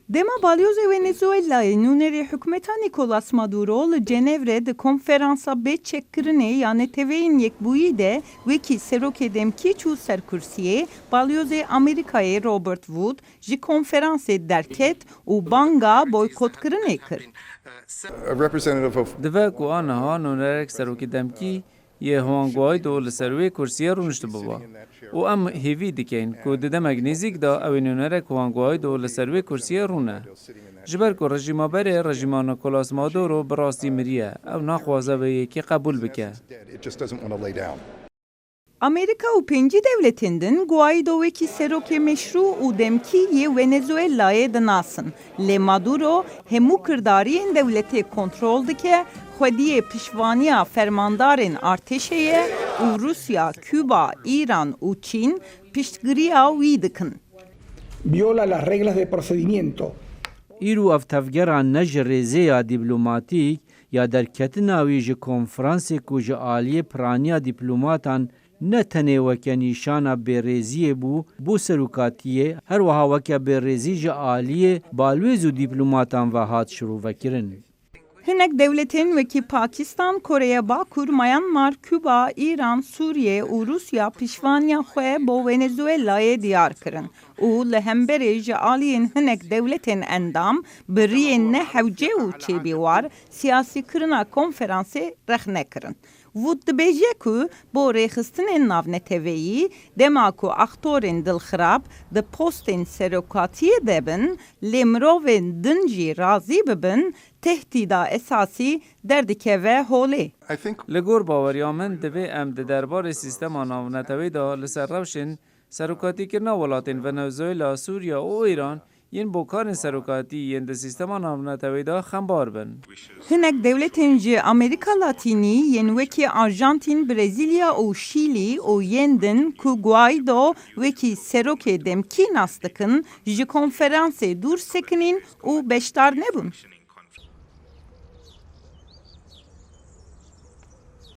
Dema balyoz Venezuela'yı nuneri hükümeta Nicolas Maduro li Cenevre de konferansa bê çekkirinê ya neteweyên yekbûyî de wekî serokê demkî çû ser kursiyê, balyozê Amerîkayê Robert Wood ji konferansê derket û banga boykotkirinê kir. Divê ku aniha nûnerek serokê demkî yê hangawayî do li ser wê kursiyê rûnişti biba. û em hêvî dikin ku di demek nêzik da ew ê nûnerek hangawayî do li ser wê kursiyê rûne. Ji ber ku rejîmaberê rejîma Nicolas Maduro bi rastî miriye, ew naxwaze vê yekê qebûl bike. Amerika û pêncî devletên din Guaido wekî serokê meşrû û demkî yê Venezuelayê dinasin. Lê Maduro hemû kirdariyên devletê kontrol dike, xwediyê piştvaniya fermandarên artêşê û Rusya, Küba, İran û Çîn piştgiriya wî dikin. Viola las reglas de procedimiento. îro ev tevgera ne ji rêzeya dîplomatîk ya derketina wî ji konferansê ku ji aliyê piraniya dîplomatan ne tenê weke nîşana bêrêziyê bû, bû serokatiyê her wiha weke bêrêzî ji aliyê balwêz û dîplomatan ve hat şirûvekirin. Hinek devletên wekî Pakistan, Koreya Bakur, Myanmar, Küba, İran, Suriye û Rusya piştvaniya xwe bo Venezuelayê diyar kirin û li hemberê ji aliyên hinek devletên endam bi riyên nehewce û çêbîwar siyasîkirina konferansê rexne kirin. Wood dibêje ku bo rêxistinên navneteweyî dema ku aktorên dilxirab di postên serokatiyê de bin, lê mirovên din jî razî bibin, tehdîda esasî derdikeve holê. Li gor baweriya min divê em di derbarê sîstema navnetewê da li ser rewşên serokatîkirina welatên Venezuela, Sûriya û Îran yên bokarên serokatî yên di sîstema navnetewê da xembar bin. Hinek devletên ji Amerika Latînî yên wekî Arjantin, Brezilya û Şîlî û yên din ku Guaido wekî serokê demkî nas dikin ji konferansê dûr sekinîn û beşdar nebûn.